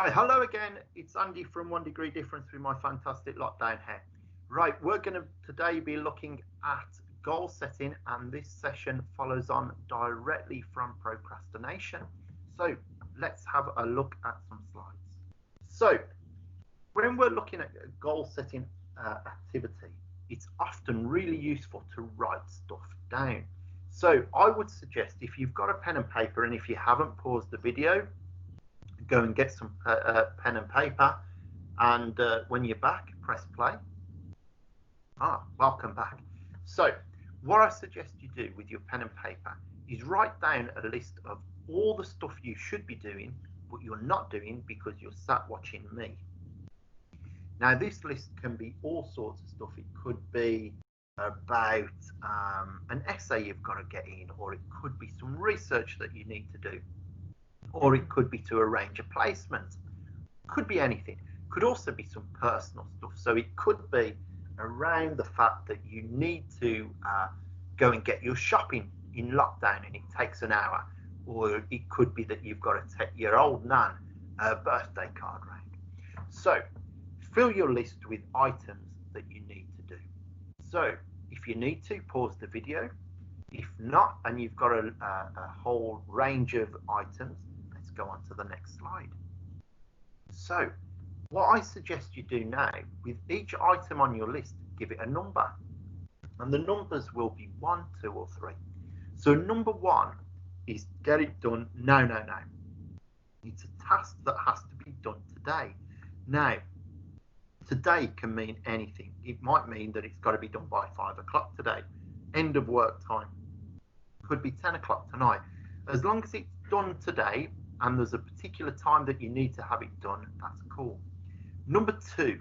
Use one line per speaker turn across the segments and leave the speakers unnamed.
Right, hello again. It's Andy from 1 Degree Difference with my fantastic lockdown hair. Right, we're going to today be looking at goal setting, and this session follows on directly from procrastination. So let's have a look at some slides. So when we're looking at goal setting activity, it's often really useful to write stuff down. So I would suggest, if you've got a pen and paper, and if you haven't paused the video, go and get some pen and paper, and when you're back, press play. Welcome back. So what I suggest you do with your pen and paper is write down a list of all the stuff you should be doing, but you're not doing because you're sat watching me. Now, this list can be all sorts of stuff. It could be about an essay you've got to get in, or it could be some research that you need to do, or it could be to arrange a placement. Could be anything. Could also be some personal stuff. So it could be around the fact that you need to go and get your shopping in lockdown and it takes an hour, or it could be that you've got to take your old nan a birthday card round. So fill your list with items that you need to do. So if you need to, pause the video. If not, and you've got a whole range of items, let's go on to the next slide. So what I suggest you do now, with each item on your list, give it a number. And the numbers will be 1, 2, or 3. So number 1 is get it done now. It's a task that has to be done today. Now, today can mean anything. It might mean that it's got to be done by 5 o'clock today. End of work time. Could be 10 o'clock tonight. As long as it's done today and there's a particular time that you need to have it done, that's cool. Number 2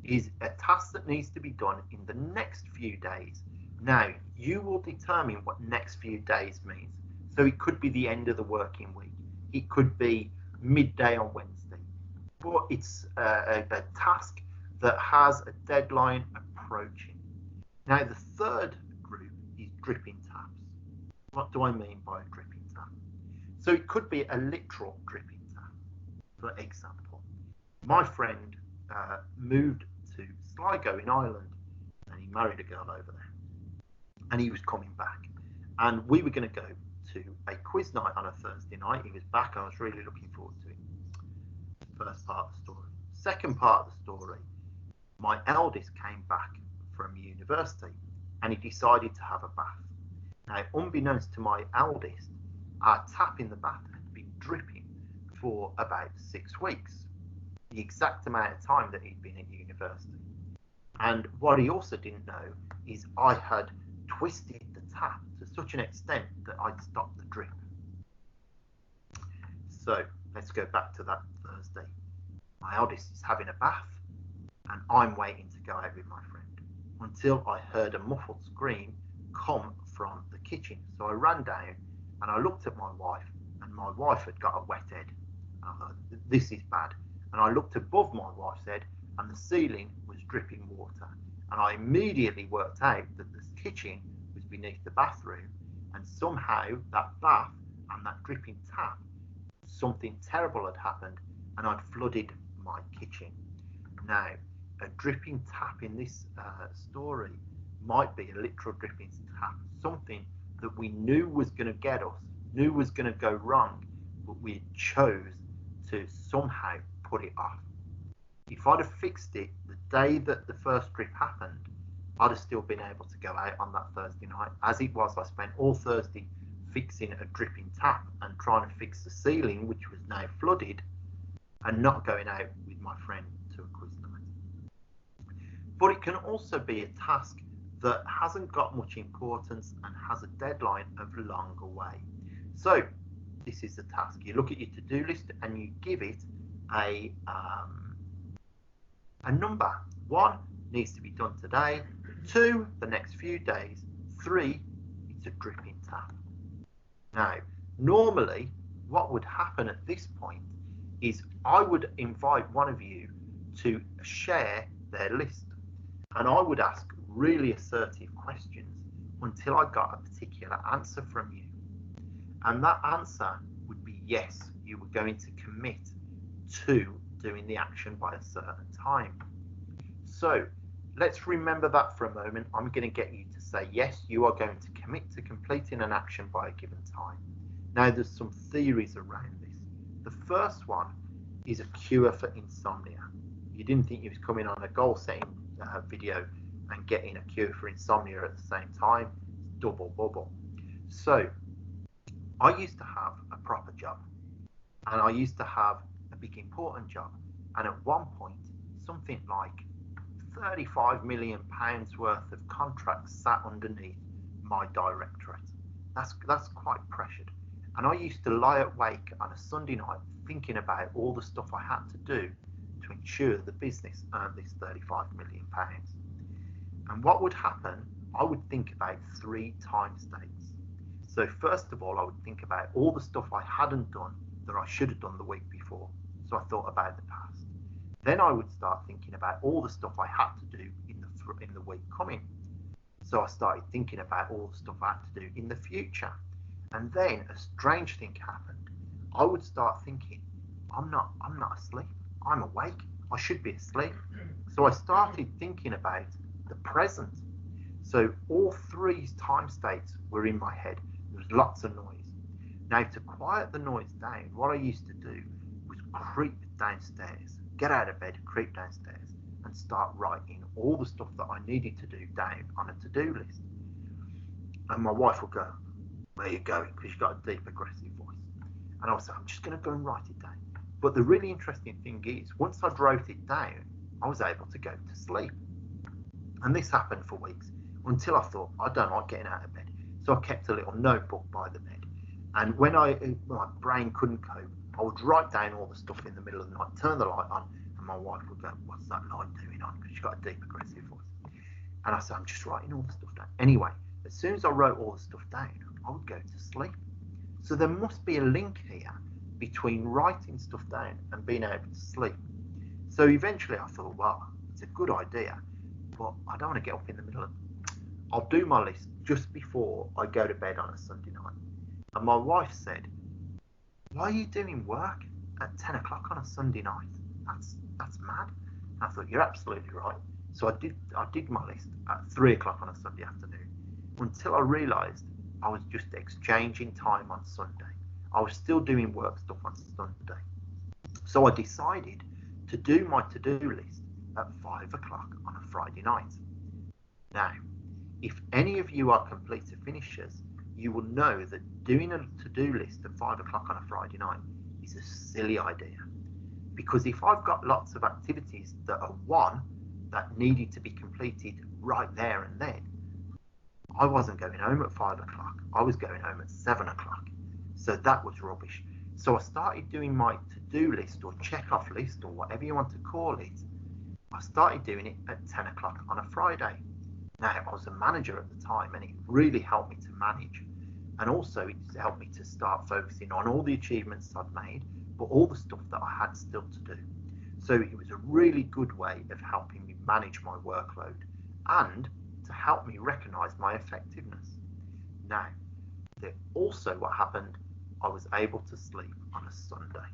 is a task that needs to be done in the next few days. Now, you will determine what next few days means. So it could be the end of the working week. It could be midday on Wednesday. But it's a task that has a deadline approaching. Now, the third group is dripping taps. What do I mean by a dripping tap? So it could be a literal dripping tap. For example, my friend moved to Sligo in Ireland, and he married a girl over there, and he was coming back, and we were going to go to a quiz night on a Thursday night. He was back. I was really looking forward to it. First part of the story. Second part of the story, my eldest came back from university, and he decided to have a bath. Now, unbeknownst to my eldest, our tap in the bath had been dripping for about 6 weeks, the exact amount of time that he'd been at university. And what he also didn't know is I had twisted the tap to such an extent that I'd stopped the drip. So let's go back to that Thursday. My eldest is having a bath, and I'm waiting to go out with my friend until I heard a muffled scream come from the kitchen. So I ran down and I looked at my wife, and my wife had got a wet head. And I thought, this is bad. And I looked above my wife's head, and the ceiling was dripping water. And I immediately worked out that the kitchen was beneath the bathroom, and somehow that bath and that dripping tap, something terrible had happened, and I'd flooded my kitchen. Now, a dripping tap in this story might be a literal dripping tap, something that we knew was going to get us, knew was going to go wrong, but we chose to somehow put it off. If I'd have fixed it the day that the first drip happened, I'd have still been able to go out on that Thursday night. As it was, I spent all Thursday fixing a dripping tap and trying to fix the ceiling, which was now flooded, and not going out with my friend to a quiz night. But it can also be a task that hasn't got much importance and has a deadline of long away. So this is the task. You look at your to-do list and you give it a number. 1 needs to be done today. 2, the next few days. 3, it's a dripping tap. Now, normally what would happen at this point is I would invite one of you to share their list, and I would ask really assertive questions until I got a particular answer from you. And that answer would be yes, you were going to commit to doing the action by a certain time. So let's remember that for a moment. I'm going to get you to say, yes, you are going to commit to completing an action by a given time. Now, there's some theories around this. The first one is a cure for insomnia. You didn't think you was coming on a goal setting video and getting a cure for insomnia at the same time. Double bubble. So I used to have a proper job, and I used to have a big important job, and at one point something like £35 million worth of contracts sat underneath my directorate. That's quite pressured. And I used to lie awake on a Sunday night thinking about all the stuff I had to do to ensure the business earned this £35 million. And what would happen, I would think about 3 time states. So first of all, I would think about all the stuff I hadn't done that I should have done the week before. So I thought about the past. Then I would start thinking about all the stuff I had to do in the week coming. So I started thinking about all the stuff I had to do in the future. And then a strange thing happened. I would start thinking, I'm not asleep. I'm awake. I should be asleep. So I started thinking about the present. So all 3 time states were in my head. There was lots of noise. Now, to quiet the noise down, what I used to do was creep downstairs, get out of bed, creep downstairs, and start writing all the stuff that I needed to do down on a to-do list. And my wife would go, "Where are you going?" Because she's got a deep, aggressive voice. And I would say, "I'm just going to go and write it down." But the really interesting thing is, once I wrote it down, I was able to go to sleep. And this happened for weeks until I thought, I don't like getting out of bed. So I kept a little notebook by the bed. And when my brain couldn't cope, I would write down all the stuff in the middle of the night, turn the light on, and my wife would go, "What's that light doing on?" Because she's got a deep, aggressive voice. And I said, "I'm just writing all the stuff down." Anyway, as soon as I wrote all the stuff down, I would go to sleep. So there must be a link here between writing stuff down and being able to sleep. So eventually I thought, well, it's a good idea, but I don't want to get up in the middle of it. I'll do my list just before I go to bed on a Sunday night. And my wife said, "Why are you doing work at 10 o'clock on a Sunday night? That's mad." And I thought, you're absolutely right. So I did my list at 3 o'clock on a Sunday afternoon, until I realised I was just exchanging time on Sunday. I was still doing work stuff on Sunday. So I decided to do my to-do list at 5 o'clock on a Friday night. Now, if any of you are completer finishers, you will know that doing a to-do list at 5 o'clock on a Friday night is a silly idea. Because if I've got lots of activities that are that needed to be completed right there and then, I wasn't going home at 5 o'clock. I was going home at 7 o'clock. So that was rubbish. So I started doing my to-do list or check-off list or whatever you want to call it. I started doing it at 10 o'clock on a Friday. Now, I was a manager at the time, and it really helped me to manage. And also, it helped me to start focusing on all the achievements I'd made, but all the stuff that I had still to do. So it was a really good way of helping me manage my workload and to help me recognize my effectiveness. Now, also what happened, I was able to sleep on a Sunday.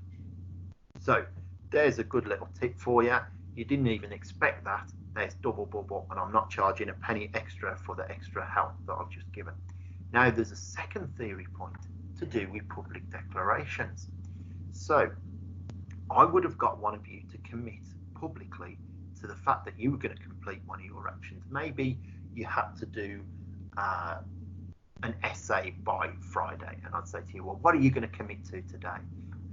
So there's a good little tip for you. You didn't even expect that. There's double bubble, and I'm not charging a penny extra for the extra help that I've just given. Now, there's a second theory point to do with public declarations. So I would have got one of you to commit publicly to the fact that you were going to complete one of your actions. Maybe you had to do an essay by Friday, and I'd say to you, well, what are you going to commit to today?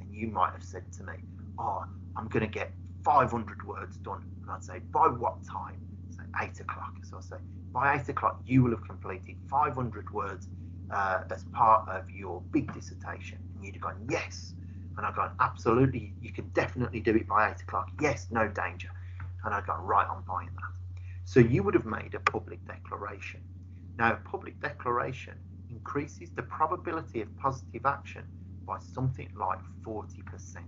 And you might have said to me, oh, I'm going to get 500 words done. And I'd say, by what time? Say 8 o'clock. So I say, by 8 o'clock, you will have completed 500 words as part of your big dissertation. And you'd have gone, yes. And I'd gone, absolutely, you can definitely do it by 8 o'clock. Yes, no danger. And I'd gone, right, I'm buying that. So you would have made a public declaration. Now, a public declaration increases the probability of positive action by something like 40%. So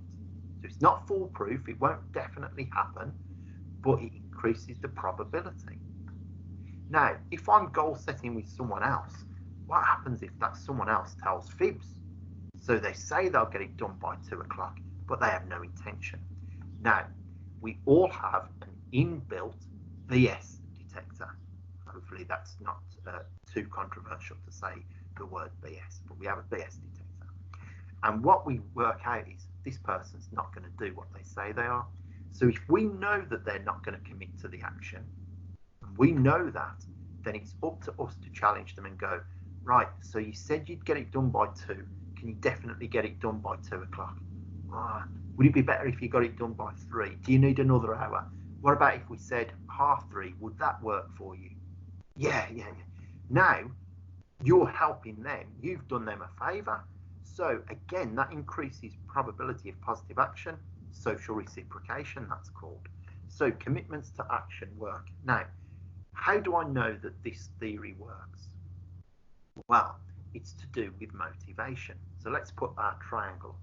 it's not foolproof, it won't definitely happen, but it increases the probability. Now, if I'm goal setting with someone else, what happens if that someone else tells fibs? So they say they'll get it done by 2 o'clock, but they have no intention. Now, we all have an inbuilt BS detector. Hopefully that's not too controversial to say the word BS, but we have a BS detector. And what we work out is this person's not going to do what they say they are. So if we know that they're not going to commit to the action, and we know that, then it's up to us to challenge them and go, right, so you said you'd get it done by 2. Can you definitely get it done by 2 o'clock? Would it be better if you got it done by 3? Do you need another hour? What about if we said 2:30? Would that work for you? Yeah. Now, you're helping them. You've done them a favour. So again, that increases probability of positive action, social reciprocation, that's called. So commitments to action work. Now, how do I know that this theory works? Well, it's to do with motivation. So let's put our triangle.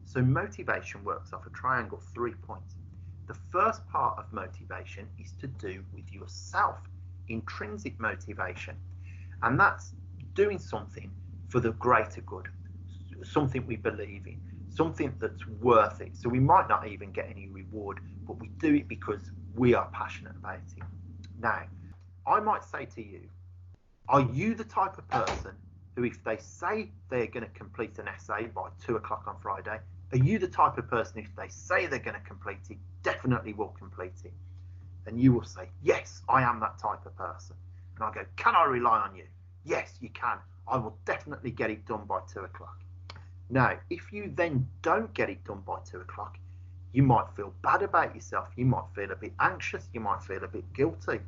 So motivation works off a triangle, 3 points. The first part of motivation is to do with yourself, intrinsic motivation. And that's doing something for the greater good, something we believe in, something that's worth it. So we might not even get any reward, but we do it because we are passionate about it. Now, I might say to you, are you the type of person who, if they say they're going to complete an essay by 2 o'clock on Friday, are you the type of person, if they say they're going to complete it, definitely will complete it? And you will say, yes, I am that type of person. And I go, can I rely on you? Yes, you can. I will definitely get it done by 2 o'clock. Now, if you then don't get it done by 2 o'clock, you might feel bad about yourself. You might feel a bit anxious. You might feel a bit guilty.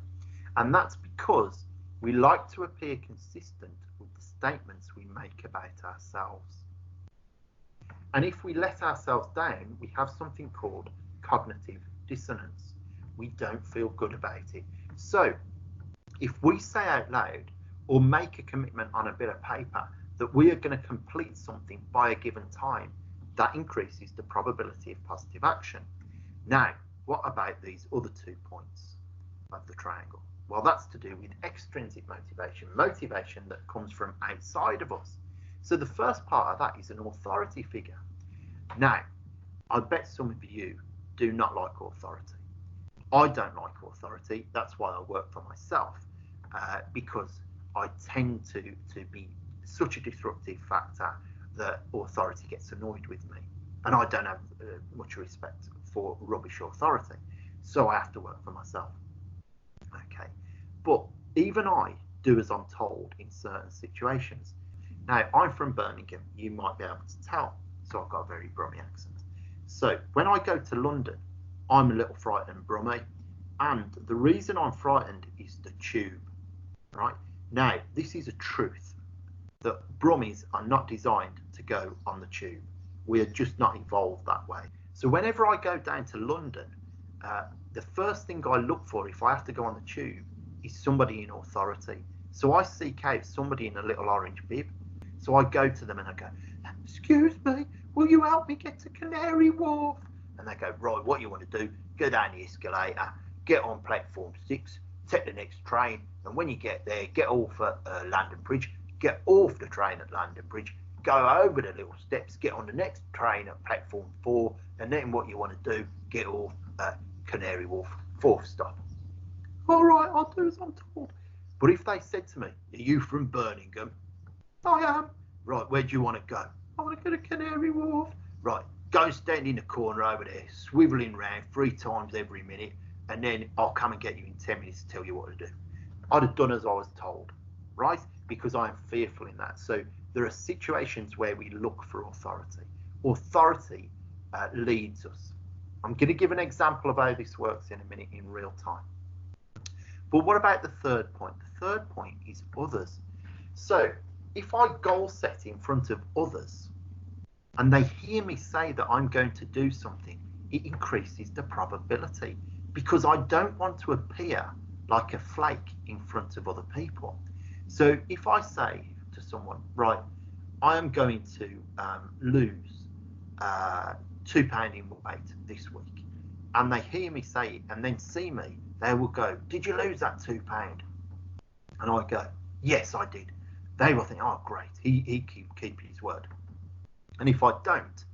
And that's because we like to appear consistent with the statements we make about ourselves. And if we let ourselves down, we have something called cognitive dissonance. We don't feel good about it. So if we say out loud or make a commitment on a bit of paper that we are going to complete something by a given time, that increases the probability of positive action. Now, what about these other 2 points of the triangle? Well, that's to do with extrinsic motivation, motivation that comes from outside of us. So the first part of that is an authority figure. Now, I bet some of you do not like authority. I don't like authority. That's why I work for myself, because I tend to be such a disruptive factor that authority gets annoyed with me. And I don't have much respect for rubbish authority. So I have to work for myself. Okay. But even I do as I'm told in certain situations. Now, I'm from Birmingham, you might be able to tell, so I've got a very Brummy accent. So when I go to London, I'm a little frightened Brummy, and the reason I'm frightened is the tube, right? Now, this is a truth, that Brummies are not designed to go on the tube. We are just not evolved that way. So whenever I go down to London, the first thing I look for if I have to go on the tube is somebody in authority. So I seek out somebody in a little orange bib. So I go to them and I go, excuse me, will you help me get to Canary Wharf? And they go, right, what you want to do, go down the escalator, get on platform 6, take the next train, and when you get there, get off at London Bridge, get off the train at London Bridge, go over the little steps, get on the next train at platform 4, and then what you want to do, get off at Canary Wharf, 4th stop. All right, I'll do as I'm told. But if they said to me, are you from Birmingham? I am. Right, where do you want to go? I want to go to Canary Wharf. Right, go and stand in the corner over there, swivelling round 3 times every minute, and then I'll come and get you in 10 minutes to tell you what to do. I'd have done as I was told, right? Because I am fearful in that. So there are situations where we look for authority. Authority leads us. I'm going to give an example of how this works in a minute in real time. But what about the third point? The third point is others. So if I goal set in front of others and they hear me say that I'm going to do something, it increases the probability, because I don't want to appear like a flake in front of other people. So if I say to someone, right, I am going to lose £2 in weight this week, and they hear me say it and then see me, they will go, did you lose that £2? And I go, yes, I did. They will think, oh, great, he keep his word. And if I don't,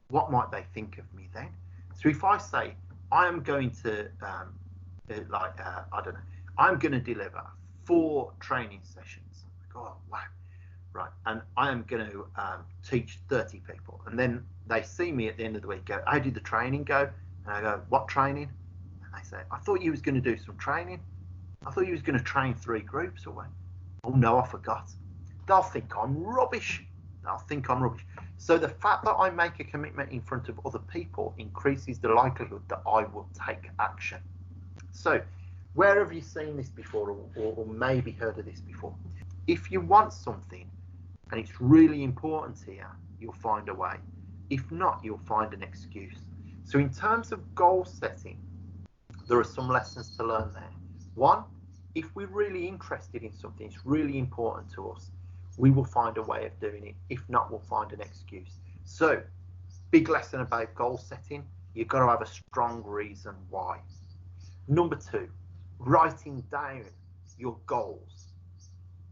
what might they think of me then? So if I say, I am going to, I don't know, I'm going to deliver 4 training sessions. Oh, wow. Right. And I am going to teach 30 people. And then they see me at the end of the week, go, how did the training go? And I go, what training? And they say, I thought you was going to do some training. I thought you was going to train 3 groups away. Oh, no, I forgot. They'll think I'm rubbish. They'll think I'm rubbish. So the fact that I make a commitment in front of other people increases the likelihood that I will take action. So where have you seen this before, or maybe heard of this before? If you want something and it's really important here, you'll find a way. If not, you'll find an excuse. So in terms of goal setting, there are some lessons to learn there. One, if we're really interested in something, it's really important to us, we will find a way of doing it. If not, we'll find an excuse. So, big lesson about goal setting, you've got to have a strong reason why. Number 2, writing down your goals,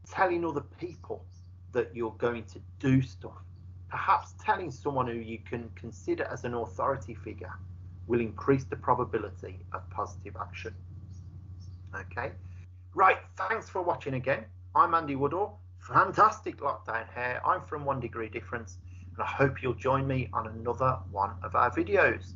telling other people that you're going to do stuff, perhaps telling someone who you can consider as an authority figure will increase the probability of positive action. Okay, right, thanks for watching again. I'm Andy Woodall. Fantastic lockdown hair. I'm from 1 Degree Difference, and I hope you'll join me on another one of our videos.